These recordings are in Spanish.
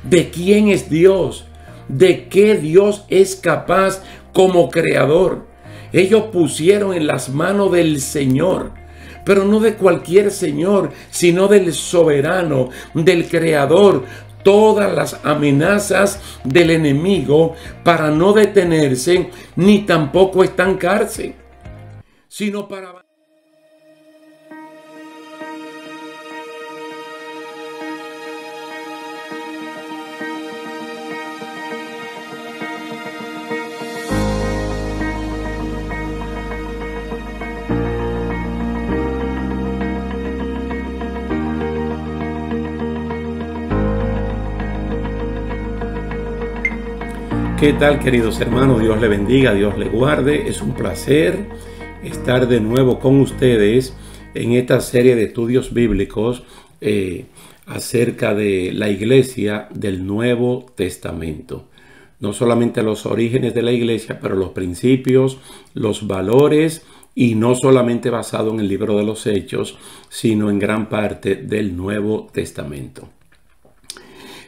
de quién es Dios, de qué Dios es capaz como creador. Ellos pusieron en las manos del Señor, pero no de cualquier Señor, sino del soberano, del creador, todas las amenazas del enemigo para no detenerse ni tampoco estancarse, sino para... ¿Qué tal, queridos hermanos? Dios le bendiga, Dios le guarde. Es un placer estar de nuevo con ustedes en esta serie de estudios bíblicos acerca de la iglesia del Nuevo Testamento. No solamente los orígenes de la iglesia, pero los principios, los valores, y no solamente basado en el libro de los Hechos, sino en gran parte del Nuevo Testamento.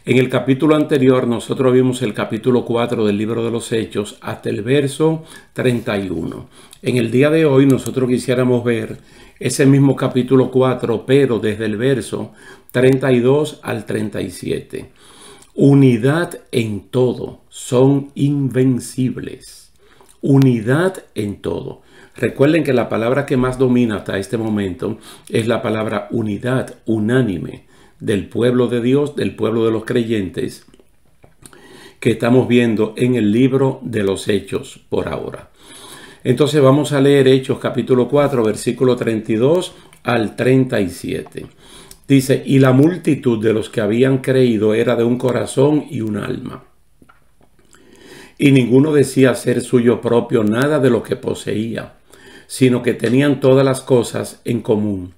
En el capítulo anterior nosotros vimos el capítulo 4 del libro de los Hechos hasta el verso 31. En el día de hoy nosotros quisiéramos ver ese mismo capítulo 4, pero desde el verso 32 al 37. Unidad en todo, son invencibles. Unidad en todo. Recuerden que la palabra que más domina hasta este momento es la palabra unidad, unánime, del pueblo de Dios, del pueblo de los creyentes, que estamos viendo en el libro de los Hechos por ahora. Entonces vamos a leer Hechos capítulo 4, versículo 32 al 37. Dice: y la multitud de los que habían creído era de un corazón y un alma. Y ninguno decía ser suyo propio nada de lo que poseía, sino que tenían todas las cosas en común.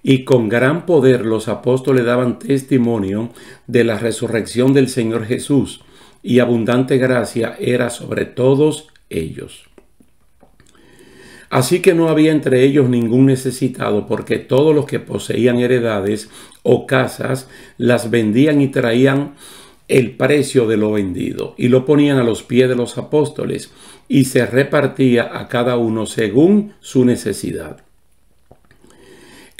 Y con gran poder los apóstoles daban testimonio de la resurrección del Señor Jesús, y abundante gracia era sobre todos ellos. Así que no había entre ellos ningún necesitado, porque todos los que poseían heredades o casas las vendían y traían el precio de lo vendido, y lo ponían a los pies de los apóstoles, y se repartía a cada uno según su necesidad.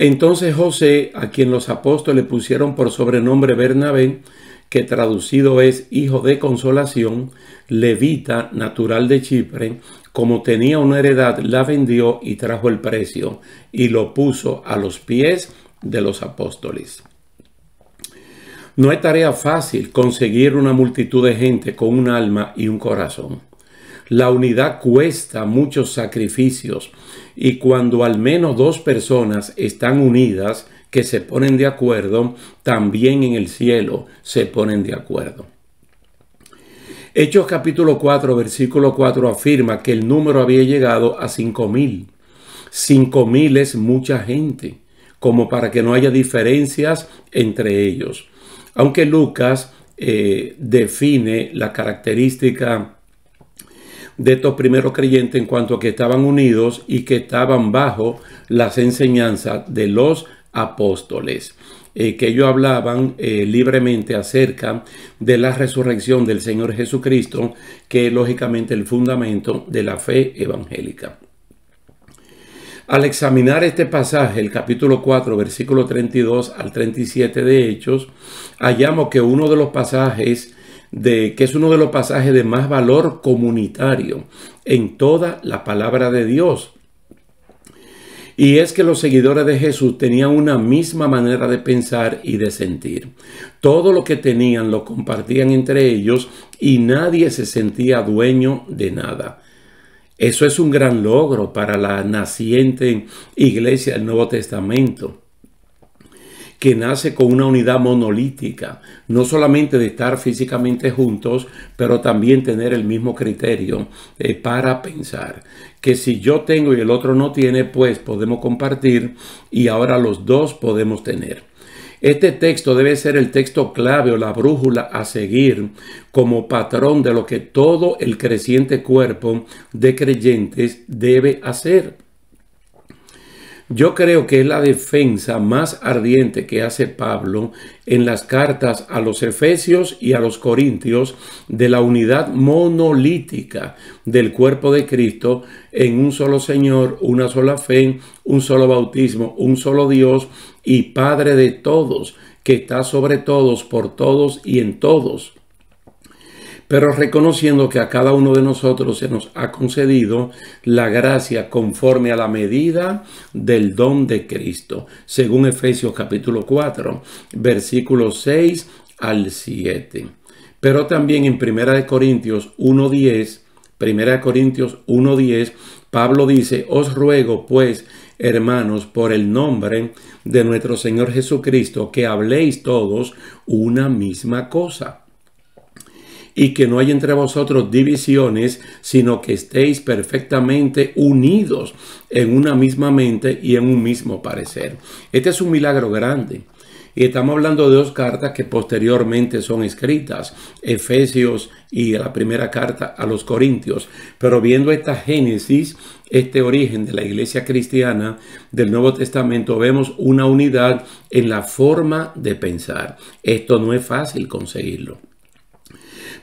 Entonces José, a quien los apóstoles pusieron por sobrenombre Bernabé, que traducido es hijo de consolación, levita, natural de Chipre, como tenía una heredad, la vendió y trajo el precio, y lo puso a los pies de los apóstoles. No es tarea fácil conseguir una multitud de gente con un alma y un corazón. La unidad cuesta muchos sacrificios, y cuando al menos dos personas están unidas, que se ponen de acuerdo, también en el cielo se ponen de acuerdo. Hechos capítulo 4, versículo 4 afirma que el número había llegado a 5,000. 5,000 es mucha gente, como para que no haya diferencias entre ellos. Aunque Lucas define la característica de estos primeros creyentes en cuanto a que estaban unidos y que estaban bajo las enseñanzas de los apóstoles, que ellos hablaban libremente acerca de la resurrección del Señor Jesucristo, que es lógicamente el fundamento de la fe evangélica. Al examinar este pasaje, el capítulo 4, versículo 32 al 37 de Hechos, hallamos que uno de los pasajes que es uno de los pasajes de más valor comunitario en toda la palabra de Dios. Y es que los seguidores de Jesús tenían una misma manera de pensar y de sentir. Todo lo que tenían lo compartían entre ellos y nadie se sentía dueño de nada. Eso es un gran logro para la naciente iglesia del Nuevo Testamento, que nace con una unidad monolítica, no solamente de estar físicamente juntos, pero también tener el mismo criterio para pensar. Que si yo tengo y el otro no tiene, pues podemos compartir y ahora los dos podemos tener. Este texto debe ser el texto clave o la brújula a seguir como patrón de lo que todo el creciente cuerpo de creyentes debe hacer. Yo creo que es la defensa más ardiente que hace Pablo en las cartas a los Efesios y a los Corintios de la unidad monolítica del cuerpo de Cristo en un solo Señor, una sola fe, un solo bautismo, un solo Dios y Padre de todos, que está sobre todos, por todos y en todos. Pero reconociendo que a cada uno de nosotros se nos ha concedido la gracia conforme a la medida del don de Cristo, según Efesios capítulo 4, versículos 6 al 7. Pero también en 1 Corintios 1:10, 1 Corintios 1:10, Pablo dice: os ruego pues, hermanos, por el nombre de nuestro Señor Jesucristo, que habléis todos una misma cosa, y que no hay entre vosotros divisiones, sino que estéis perfectamente unidos en una misma mente y en un mismo parecer. Este es un milagro grande. Y estamos hablando de dos cartas que posteriormente son escritas, Efesios y la primera carta a los Corintios. Pero viendo esta génesis, este origen de la iglesia cristiana del Nuevo Testamento, vemos una unidad en la forma de pensar. Esto no es fácil conseguirlo.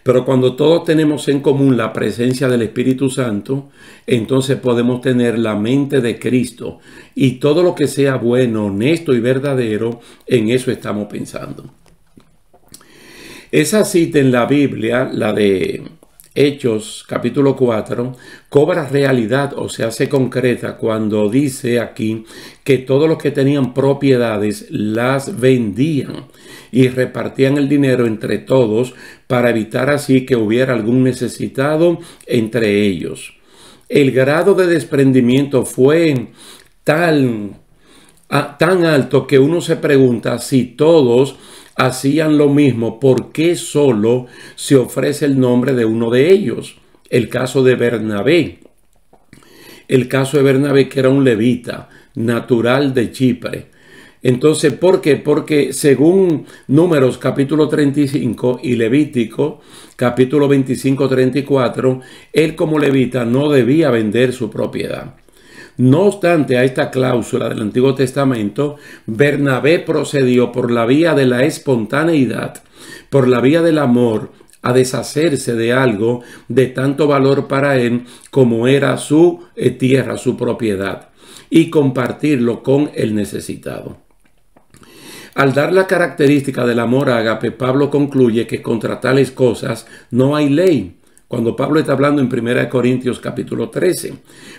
Pero cuando todos tenemos en común la presencia del Espíritu Santo, entonces podemos tener la mente de Cristo. Y todo lo que sea bueno, honesto y verdadero, en eso estamos pensando. Esa cita en la Biblia, la de Hechos capítulo 4, cobra realidad o se hace concreta cuando dice aquí que todos los que tenían propiedades las vendían y repartían el dinero entre todos para evitar así que hubiera algún necesitado entre ellos. El grado de desprendimiento fue tan alto que uno se pregunta si todos hacían lo mismo, ¿por qué solo se ofrece el nombre de uno de ellos? El caso de Bernabé. El caso de Bernabé, que era un levita, natural de Chipre. Entonces, ¿por qué? Porque según Números capítulo 35 y Levítico capítulo 25-34, él como levita no debía vender su propiedad. No obstante a esta cláusula del Antiguo Testamento, Bernabé procedió por la vía de la espontaneidad, por la vía del amor, a deshacerse de algo de tanto valor para él como era su tierra, su propiedad, y compartirlo con el necesitado. Al dar la característica del amor ágape, Pablo concluye que contra tales cosas no hay ley. Cuando Pablo está hablando en 1 Corintios capítulo 13,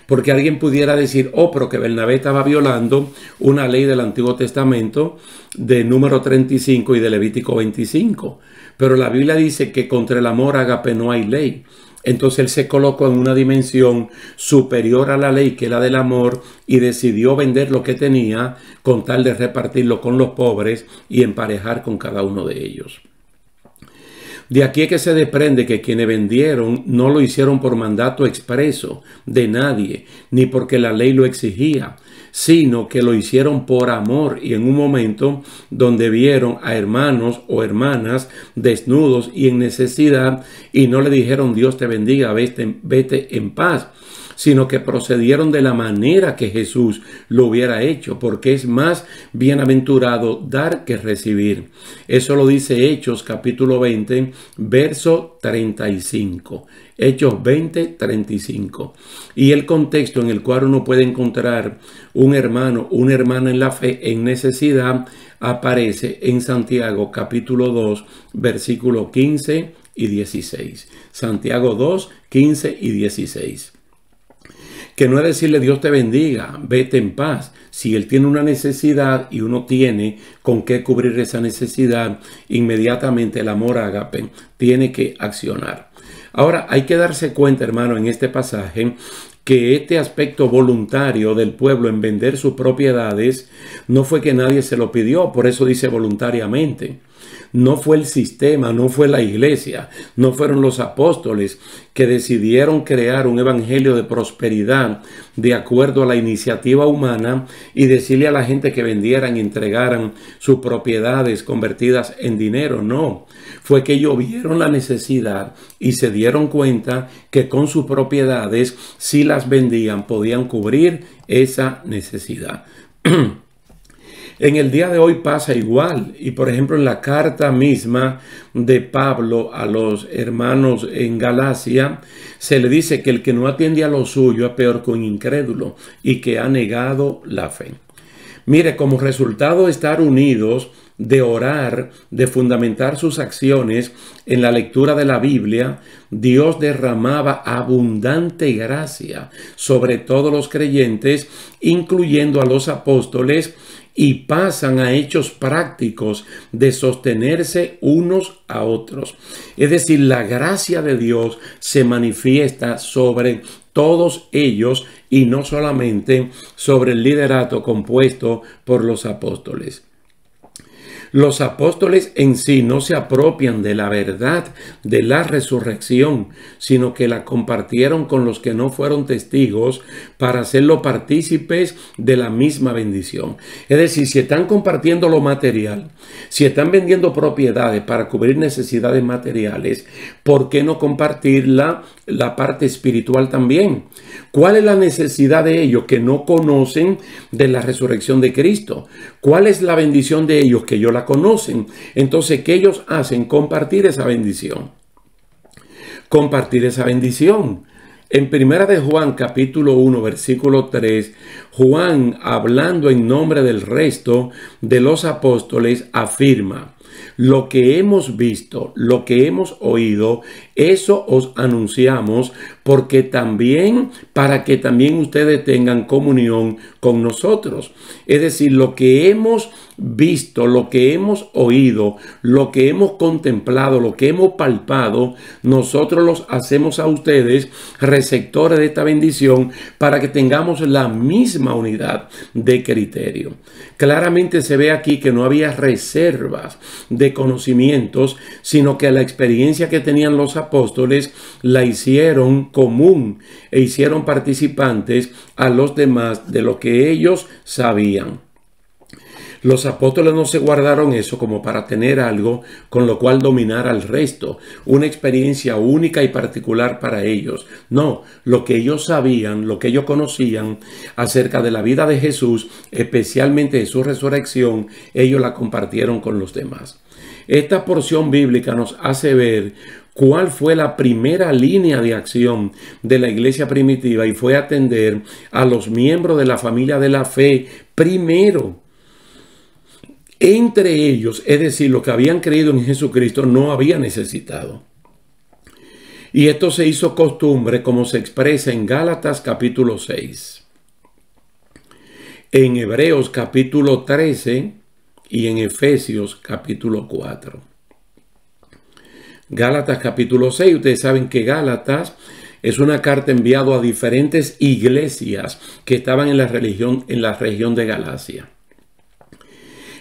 porque alguien pudiera decir, pero que Bernabé estaba violando una ley del Antiguo Testamento de Número 35 y de Levítico 25, pero la Biblia dice que contra el amor ágape no hay ley. Entonces él se colocó en una dimensión superior a la ley, que era del amor, y decidió vender lo que tenía con tal de repartirlo con los pobres y emparejar con cada uno de ellos. De aquí es que se desprende que quienes vendieron no lo hicieron por mandato expreso de nadie, ni porque la ley lo exigía, sino que lo hicieron por amor y en un momento donde vieron a hermanos o hermanas desnudos y en necesidad y no le dijeron Dios te bendiga, vete en paz, sino que procedieron de la manera que Jesús lo hubiera hecho, porque es más bienaventurado dar que recibir. Eso lo dice Hechos capítulo 20, verso 35. Hechos 20, 35. Y el contexto en el cual uno puede encontrar un hermano, una hermana en la fe en necesidad, aparece en Santiago capítulo 2, versículo 15 y 16. Santiago 2, 15 y 16. Que no es decirle Dios te bendiga, vete en paz. Si él tiene una necesidad y uno tiene con qué cubrir esa necesidad, inmediatamente el amor ágape tiene que accionar. Ahora hay que darse cuenta, hermano, en este pasaje, que este aspecto voluntario del pueblo en vender sus propiedades no fue que nadie se lo pidió, por eso dice voluntariamente. No fue el sistema, no fue la iglesia, no fueron los apóstoles que decidieron crear un evangelio de prosperidad de acuerdo a la iniciativa humana y decirle a la gente que vendieran y entregaran sus propiedades convertidas en dinero. No, fue que ellos vieron la necesidad y se dieron cuenta que con sus propiedades, si las vendían, podían cubrir esa necesidad. En el día de hoy pasa igual, y por ejemplo en la carta misma de Pablo a los hermanos en Galacia, se le dice que el que no atiende a lo suyo es peor que un incrédulo y que ha negado la fe. Mire, como resultado de estar unidos, de orar, de fundamentar sus acciones en la lectura de la Biblia, Dios derramaba abundante gracia sobre todos los creyentes, incluyendo a los apóstoles, y pasan a hechos prácticos de sostenerse unos a otros. Es decir, la gracia de Dios se manifiesta sobre todos ellos y no solamente sobre el liderato compuesto por los apóstoles. Los apóstoles en sí no se apropian de la verdad de la resurrección, sino que la compartieron con los que no fueron testigos para hacerlo partícipes de la misma bendición. Es decir, si están compartiendo lo material, si están vendiendo propiedades para cubrir necesidades materiales, ¿por qué no compartir la parte espiritual también? ¿Cuál es la necesidad de ellos que no conocen de la resurrección de Cristo? ¿Cuál es la bendición de ellos que ellos la conocen? Entonces, ¿qué ellos hacen? Compartir esa bendición. Compartir esa bendición. En Primera de Juan, capítulo 1, versículo 3, Juan, hablando en nombre del resto de los apóstoles, afirma: lo que hemos visto, lo que hemos oído, eso os anunciamos, para que también ustedes tengan comunión con nosotros. Es decir, lo que hemos visto, lo que hemos oído, lo que hemos contemplado, lo que hemos palpado, nosotros los hacemos a ustedes receptores de esta bendición para que tengamos la misma unidad de criterio. Claramente se ve aquí que no había reservas de conocimientos, sino que la experiencia que tenían los apóstoles la hicieron común e hicieron participantes a los demás de lo que ellos sabían. Los apóstoles no se guardaron eso como para tener algo con lo cual dominar al resto, una experiencia única y particular para ellos. No, lo que ellos sabían, lo que ellos conocían acerca de la vida de Jesús, especialmente de su resurrección, ellos la compartieron con los demás. Esta porción bíblica nos hace ver cuál fue la primera línea de acción de la iglesia primitiva, y fue atender a los miembros de la familia de la fe primero. Entre ellos, es decir, los que habían creído en Jesucristo, no había necesitado. Y esto se hizo costumbre, como se expresa en Gálatas capítulo 6, en Hebreos capítulo 13 y en Efesios capítulo 4. Gálatas capítulo 6, ustedes saben que Gálatas es una carta enviada a diferentes iglesias que estaban en la región de Galacia.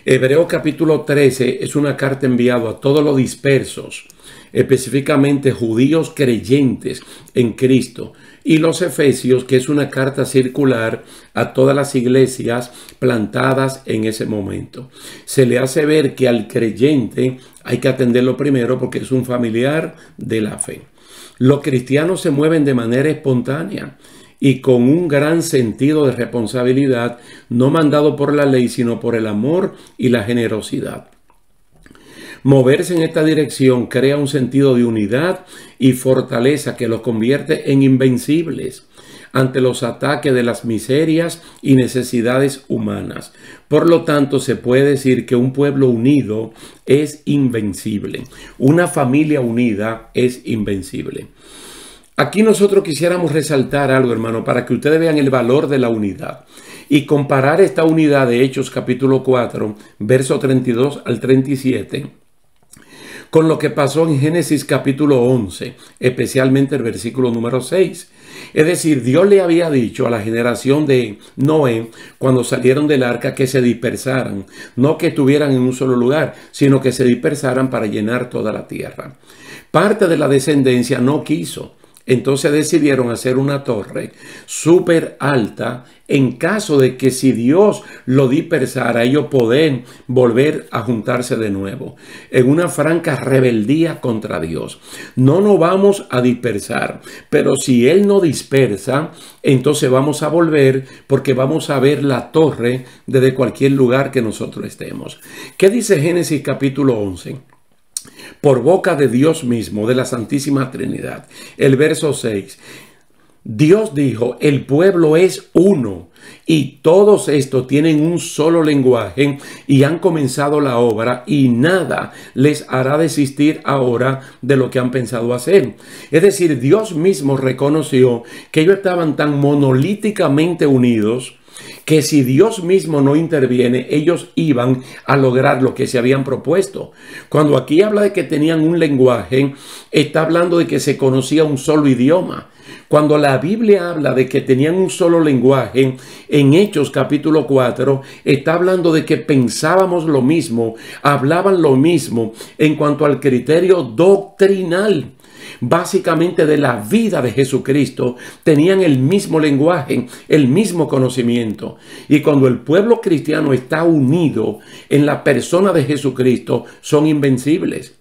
Hebreos capítulo 13 es una carta enviada a todos los dispersos, específicamente judíos creyentes en Cristo. Y los Efesios, que es una carta circular a todas las iglesias plantadas en ese momento. Se le hace ver que al creyente hay que atenderlo primero porque es un familiar de la fe. Los cristianos se mueven de manera espontánea y con un gran sentido de responsabilidad, no mandado por la ley, sino por el amor y la generosidad. Moverse en esta dirección crea un sentido de unidad y fortaleza que los convierte en invencibles ante los ataques de las miserias y necesidades humanas. Por lo tanto, se puede decir que un pueblo unido es invencible. Una familia unida es invencible. Aquí nosotros quisiéramos resaltar algo, hermano, para que ustedes vean el valor de la unidad y comparar esta unidad de Hechos capítulo 4, versos 32 al 37, con lo que pasó en Génesis capítulo 11, especialmente el versículo número 6. Es decir, Dios le había dicho a la generación de Noé, cuando salieron del arca, que se dispersaran, no que estuvieran en un solo lugar, sino que se dispersaran para llenar toda la tierra. Parte de la descendencia no quiso. Entonces decidieron hacer una torre súper alta en caso de que si Dios lo dispersara, ellos pueden volver a juntarse de nuevo en una franca rebeldía contra Dios. No nos vamos a dispersar, pero si Él no dispersa, entonces vamos a volver porque vamos a ver la torre desde cualquier lugar que nosotros estemos. ¿Qué dice Génesis capítulo 11? Por boca de Dios mismo, de la Santísima Trinidad. El verso 6. Dios dijo, el pueblo es uno y todos estos tienen un solo lenguaje y han comenzado la obra y nada les hará desistir ahora de lo que han pensado hacer. Es decir, Dios mismo reconoció que ellos estaban tan monolíticamente unidos que si Dios mismo no interviene, ellos iban a lograr lo que se habían propuesto. Cuando aquí habla de que tenían un lenguaje, está hablando de que se conocía un solo idioma. Cuando la Biblia habla de que tenían un solo lenguaje, en Hechos capítulo 4, está hablando de que pensábamos lo mismo, hablaban lo mismo en cuanto al criterio doctrinal. Básicamente de la vida de Jesucristo, tenían el mismo lenguaje, el mismo conocimiento. Y cuando el pueblo cristiano está unido en la persona de Jesucristo, son invencibles.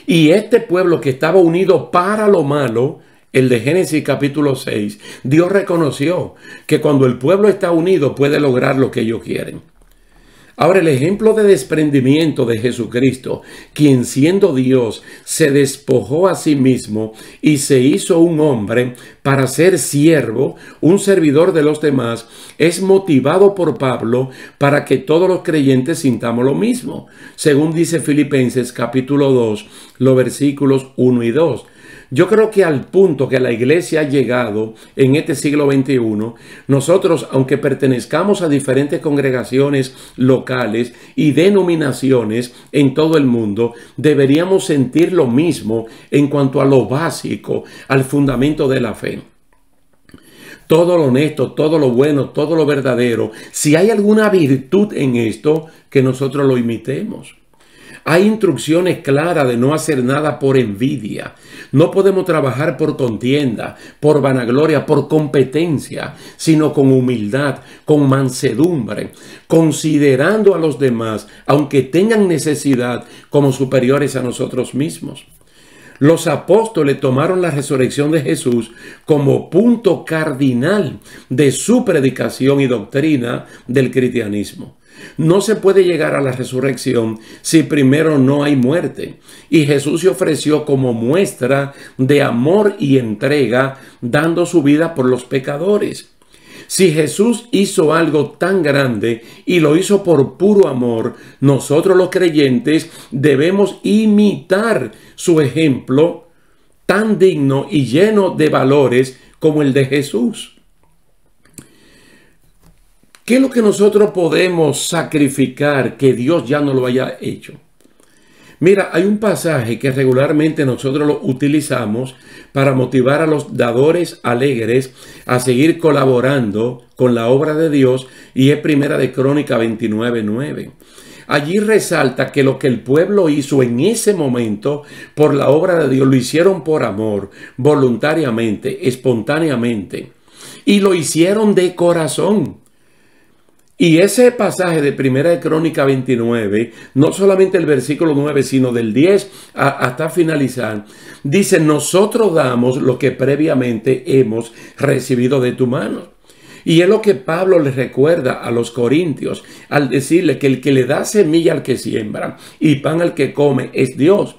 Y este pueblo que estaba unido para lo malo, el de Génesis capítulo 6, Dios reconoció que cuando el pueblo está unido puede lograr lo que ellos quieren. Ahora, el ejemplo de desprendimiento de Jesucristo, quien siendo Dios se despojó a sí mismo y se hizo un hombre para ser siervo, un servidor de los demás, es motivado por Pablo para que todos los creyentes sintamos lo mismo, según dice Filipenses capítulo 2, los versículos 1 y 2. Yo creo que al punto que la iglesia ha llegado en este siglo XXI, nosotros, aunque pertenezcamos a diferentes congregaciones locales y denominaciones en todo el mundo, deberíamos sentir lo mismo en cuanto a lo básico, al fundamento de la fe. Todo lo honesto, todo lo bueno, todo lo verdadero. Si hay alguna virtud en esto, que nosotros lo imitemos. Hay instrucciones claras de no hacer nada por envidia. No podemos trabajar por contienda, por vanagloria, por competencia, sino con humildad, con mansedumbre, considerando a los demás, aunque tengan necesidad, como superiores a nosotros mismos. Los apóstoles tomaron la resurrección de Jesús como punto cardinal de su predicación y doctrina del cristianismo. No se puede llegar a la resurrección si primero no hay muerte. Y Jesús se ofreció como muestra de amor y entrega, dando su vida por los pecadores. Si Jesús hizo algo tan grande y lo hizo por puro amor, nosotros los creyentes debemos imitar su ejemplo tan digno y lleno de valores como el de Jesús. ¿Qué es lo que nosotros podemos sacrificar que Dios ya no lo haya hecho? Mira, hay un pasaje que regularmente nosotros lo utilizamos para motivar a los dadores alegres a seguir colaborando con la obra de Dios y es Primera de Crónicas 29:9. Allí resalta que lo que el pueblo hizo en ese momento por la obra de Dios lo hicieron por amor, voluntariamente, espontáneamente y lo hicieron de corazón. Y ese pasaje de Primera de Crónicas 29, no solamente el versículo 9, sino del 10 hasta finalizar, dice, nosotros damos lo que previamente hemos recibido de tu mano. Y es lo que Pablo les recuerda a los corintios al decirle que el que le da semilla al que siembra y pan al que come es Dios.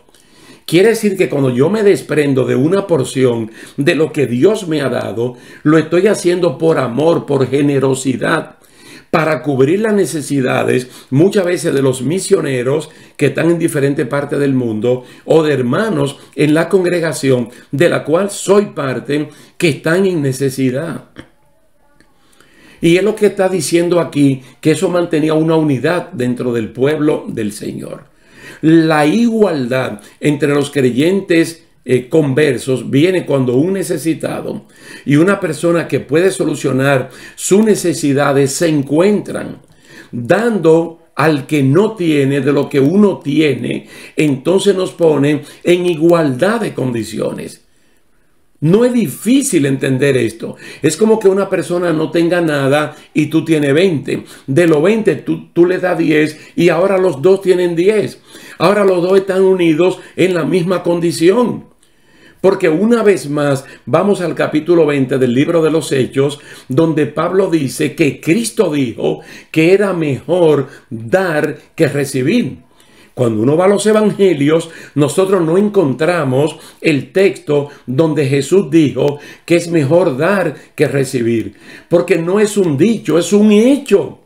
Quiere decir que cuando yo me desprendo de una porción de lo que Dios me ha dado, lo estoy haciendo por amor, por generosidad, para cubrir las necesidades muchas veces de los misioneros que están en diferentes partes del mundo o de hermanos en la congregación de la cual soy parte que están en necesidad. Y es lo que está diciendo aquí, que eso mantenía una unidad dentro del pueblo del Señor. La igualdad entre los creyentes conversos viene cuando un necesitado y una persona que puede solucionar sus necesidades se encuentran dando al que no tiene de lo que uno tiene. Entonces nos ponen en igualdad de condiciones. No es difícil entender esto. Es como que una persona no tenga nada y tú tienes 20. De los 20 tú le das 10 y ahora los dos tienen 10. Ahora los dos están unidos en la misma condición. Porque una vez más vamos al capítulo 20 del libro de los Hechos, donde Pablo dice que Cristo dijo que era mejor dar que recibir. Cuando uno va a los evangelios, nosotros no encontramos el texto donde Jesús dijo que es mejor dar que recibir. Porque no es un dicho, es un hecho.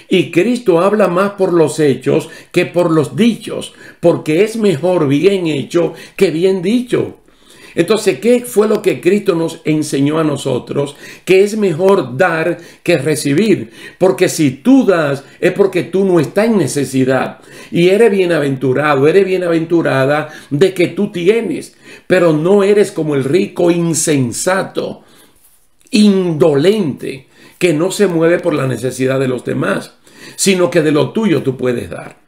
Y Cristo habla más por los hechos que por los dichos. Porque es mejor bien hecho que bien dicho. Entonces, ¿qué fue lo que Cristo nos enseñó a nosotros? Que es mejor dar que recibir. Porque si tú das, es porque tú no estás en necesidad. Y eres bienaventurado, eres bienaventurada de que tú tienes. Pero no eres como el rico insensato, indolente, que no se mueve por la necesidad de los demás, sino que de lo tuyo tú puedes dar.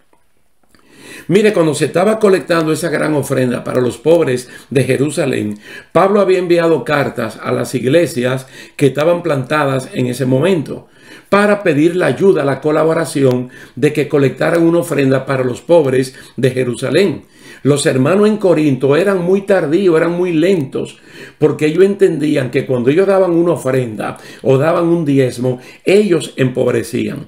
Mire, cuando se estaba colectando esa gran ofrenda para los pobres de Jerusalén, Pablo había enviado cartas a las iglesias que estaban plantadas en ese momento para pedir la ayuda, la colaboración de que colectaran una ofrenda para los pobres de Jerusalén. Los hermanos en Corinto eran muy tardíos, eran muy lentos, porque ellos entendían que cuando ellos daban una ofrenda o daban un diezmo, ellos empobrecían.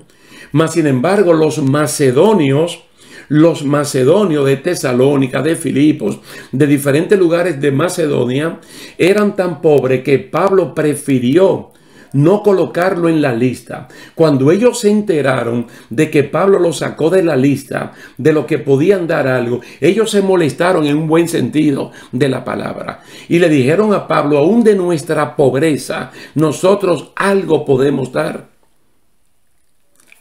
Mas, sin embargo, los macedonios de Tesalónica, de Filipos, de diferentes lugares de Macedonia, eran tan pobres que Pablo prefirió no colocarlo en la lista. Cuando ellos se enteraron de que Pablo lo sacó de la lista, de lo que podían dar algo, ellos se molestaron en un buen sentido de la palabra. Y le dijeron a Pablo, aún de nuestra pobreza, nosotros algo podemos dar.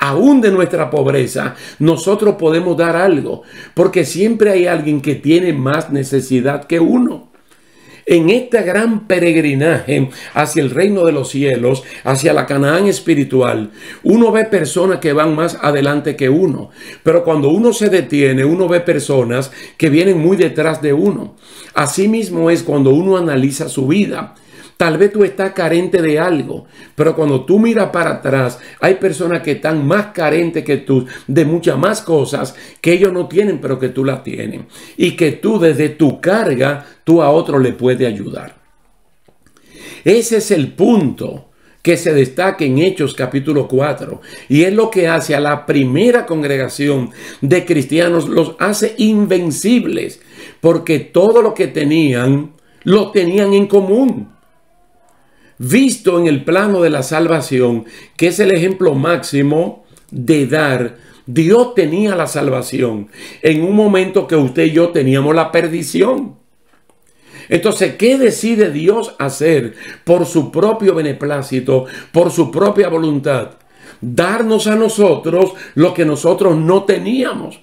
Aún de nuestra pobreza, nosotros podemos dar algo, porque siempre hay alguien que tiene más necesidad que uno. En este gran peregrinaje hacia el reino de los cielos, hacia la Canaán espiritual, uno ve personas que van más adelante que uno. Pero cuando uno se detiene, uno ve personas que vienen muy detrás de uno. Asimismo es cuando uno analiza su vida. Tal vez tú estás carente de algo, pero cuando tú miras para atrás, hay personas que están más carentes que tú de muchas más cosas que ellos no tienen, pero que tú las tienes. Y que tú desde tu carga, tú a otro le puedes ayudar. Ese es el punto que se destaca en Hechos capítulo 4. Y es lo que hace a la primera congregación de cristianos, los hace invencibles, porque todo lo que tenían, lo tenían en común. Visto en el plano de la salvación, que es el ejemplo máximo de dar, Dios tenía la salvación en un momento que usted y yo teníamos la perdición. Entonces, ¿qué decide Dios hacer por su propio beneplácito, por su propia voluntad? Darnos a nosotros lo que nosotros no teníamos.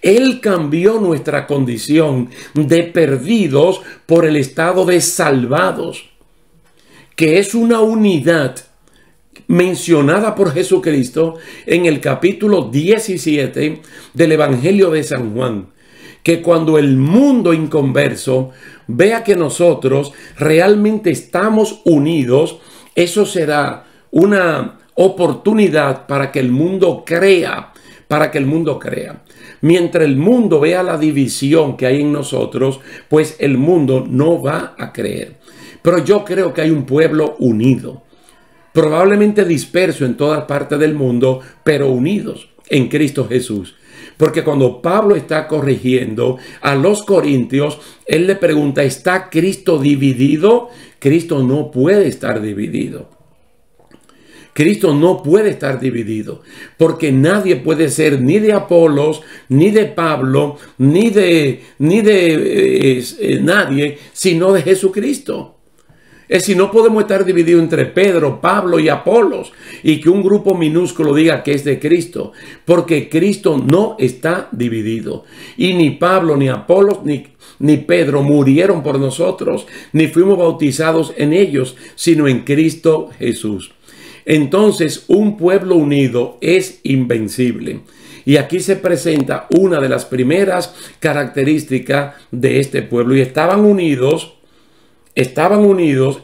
Él cambió nuestra condición de perdidos por el estado de salvados, que es una unidad mencionada por Jesucristo en el capítulo 17 del Evangelio de San Juan. Que cuando el mundo inconverso vea que nosotros realmente estamos unidos, eso será una oportunidad para que el mundo crea, Mientras el mundo vea la división que hay en nosotros, pues el mundo no va a creer. Pero yo creo que hay un pueblo unido, probablemente disperso en todas partes del mundo, pero unidos en Cristo Jesús. Porque cuando Pablo está corrigiendo a los corintios, él le pregunta, ¿está Cristo dividido? Cristo no puede estar dividido. Cristo no puede estar dividido, porque nadie puede ser ni de Apolos, ni de Pablo, ni de nadie, sino de Jesucristo. Es decir, no podemos estar divididos entre Pedro, Pablo y Apolos y que un grupo minúsculo diga que es de Cristo, porque Cristo no está dividido. Y ni Pablo, ni Apolos, ni Pedro murieron por nosotros, ni fuimos bautizados en ellos, sino en Cristo Jesús. Entonces, un pueblo unido es invencible. Y aquí se presenta una de las primeras características de este pueblo. Y estaban unidos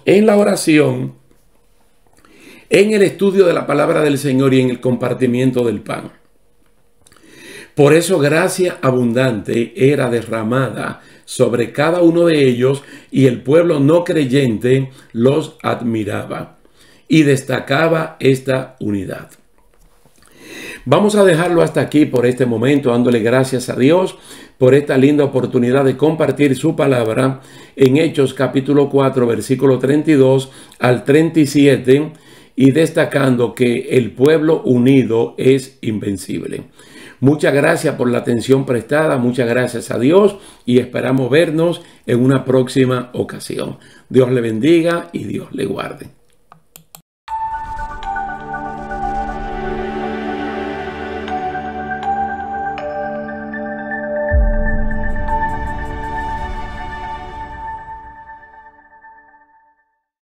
en la oración, en el estudio de la palabra del Señor y en el compartimiento del pan. Por eso gracia abundante era derramada sobre cada uno de ellos y el pueblo no creyente los admiraba y destacaba esta unidad. Vamos a dejarlo hasta aquí por este momento, dándole gracias a Dios por esta linda oportunidad de compartir su palabra en Hechos capítulo 4, versículo 32 al 37 y destacando que el pueblo unido es invencible. Muchas gracias por la atención prestada, muchas gracias a Dios y esperamos vernos en una próxima ocasión. Dios le bendiga y Dios le guarde.